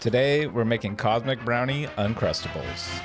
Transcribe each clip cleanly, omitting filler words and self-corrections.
Today, we're making Cosmic Brownie Uncrustables.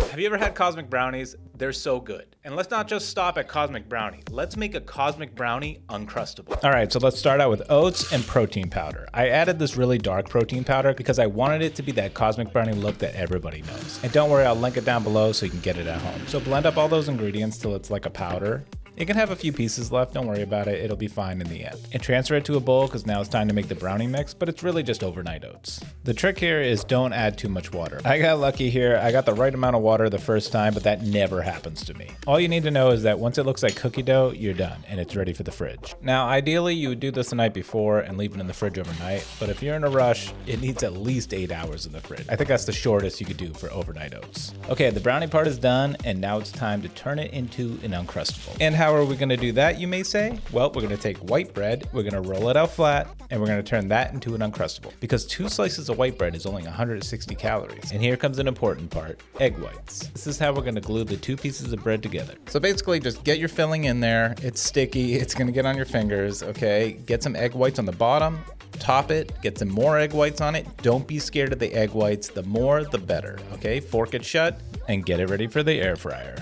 Have you ever had Cosmic Brownies? They're so good. And let's not just stop at Cosmic Brownie. Let's make a Cosmic Brownie Uncrustable. All right, so let's start out with oats and protein powder. I added this really dark protein powder because I wanted it to be that Cosmic Brownie look that everybody knows. And don't worry, I'll link it down below so you can get it at home. So blend up all those ingredients till it's like a powder. It can have a few pieces left, don't worry about it, it'll be fine in the end. And transfer it to a bowl because now it's time to make the brownie mix, but it's really just overnight oats. The trick here is don't add too much water. I got lucky here, I got the right amount of water the first time, but that never happens to me. All you need to know is that once it looks like cookie dough, you're done and it's ready for the fridge. Now, ideally you would do this the night before and leave it in the fridge overnight, but if you're in a rush, it needs at least 8 hours in the fridge. I think that's the shortest you could do for overnight oats. Okay, the brownie part is done, and now it's time to turn it into an Uncrustable. And how are we gonna do that, you may say? Well, we're gonna take white bread, we're gonna roll it out flat, and we're gonna turn that into an Uncrustable. Because 2 slices of white bread is only 160 calories. And here comes an important part, egg whites. This is how we're gonna glue the 2 pieces of bread together. So basically just get your filling in there, it's sticky, it's gonna get on your fingers, okay? Get some egg whites on the bottom, top it, get some more egg whites on it. Don't be scared of the egg whites, the more the better, okay? Fork it shut and get it ready for the air fryer.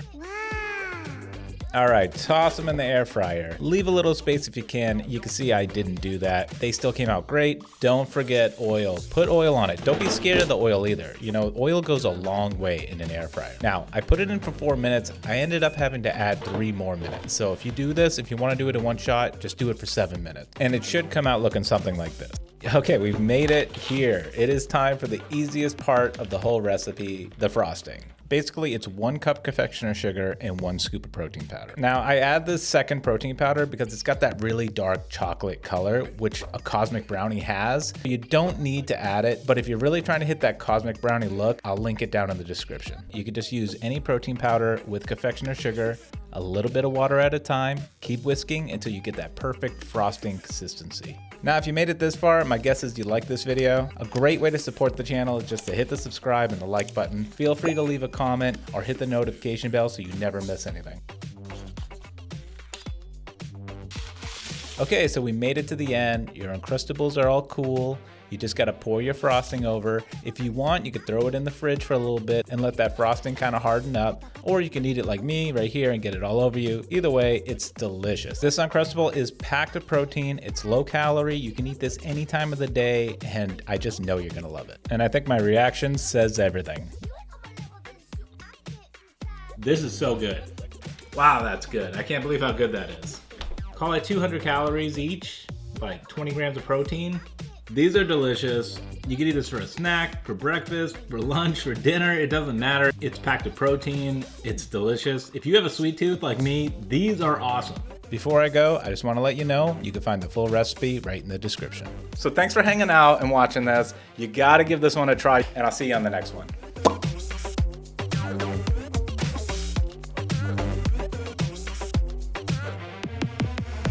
All right, toss them in the air fryer. Leave a little space if you can. You can see I didn't do that. They still came out great. Don't forget oil. Put oil on it. Don't be scared of the oil either. You know, oil goes a long way in an air fryer. Now, I put it in for 4 minutes. I ended up having to add 3 more minutes. So if you do this, if you want to do it in one shot, just do it for 7 minutes. And it should come out looking something like this. Okay, we've made it here. It is time for the easiest part of the whole recipe, the frosting. Basically, it's 1 cup confectioner sugar and 1 scoop of protein powder. Now, I add this second protein powder because it's got that really dark chocolate color, which a Cosmic Brownie has. You don't need to add it, but if you're really trying to hit that Cosmic Brownie look, I'll link it down in the description. You could just use any protein powder with confectioner sugar, a little bit of water at a time. Keep whisking until you get that perfect frosting consistency. Now, if you made it this far, my guess is you like this video. A great way to support the channel is just to hit the subscribe and the like button. Feel free to leave a comment or hit the notification bell so you never miss anything. Okay, so we made it to the end. Your Uncrustables are all cool. You just gotta pour your frosting over. If you want, you could throw it in the fridge for a little bit and let that frosting kind of harden up, or you can eat it like me right here and get it all over you. Either way, it's delicious. This Uncrustable is packed with protein. It's low calorie. You can eat this any time of the day, and I just know you're gonna love it. And I think my reaction says everything. This is so good. Wow, that's good. I can't believe how good that is. Call it 200 calories each, like 20 grams of protein. These are delicious. You can eat this for a snack, for breakfast, for lunch, for dinner. It doesn't matter. It's packed with protein. It's delicious. If you have a sweet tooth like me, these are awesome. Before I go, I just want to let you know you can find the full recipe right in the description. So thanks for hanging out and watching this. You got to give this one a try, and I'll see you on the next one.